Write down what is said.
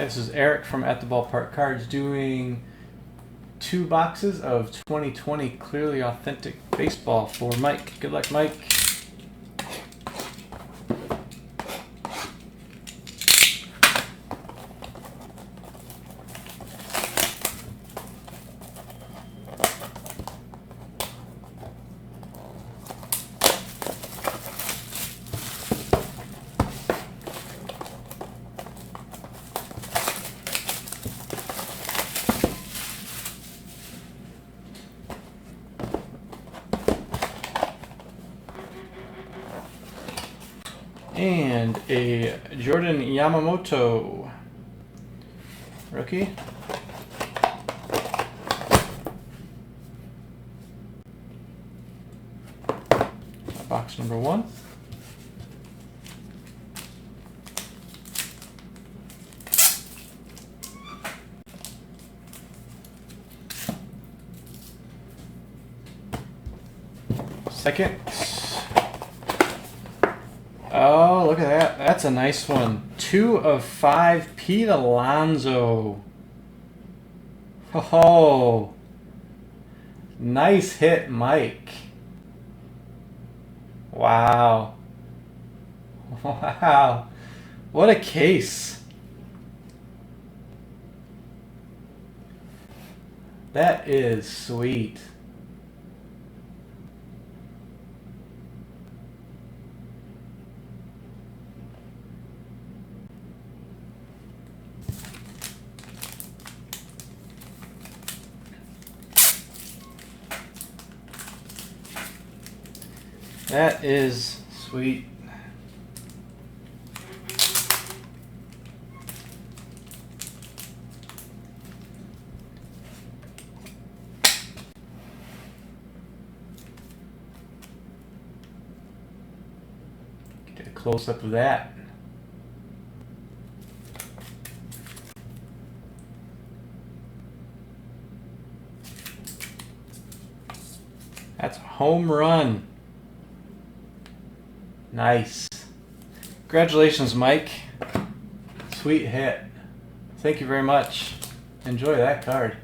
Hey, this is Eric from At the Ballpark Cards doing 2 boxes of 2020 Clearly Authentic Baseball for Mike. Good luck, Mike. And a Jordan Yamamoto rookie. Box number 1. Second. Oh, look at that. That's a nice one. 2 of 5, Pete Alonso. Oh, nice hit, Mike. Wow. Wow. What a case. That is sweet. That is sweet. Get a close-up of that. That's a home run. Nice. Congratulations, Mike. Sweet hit. Thank you very much. Enjoy that card.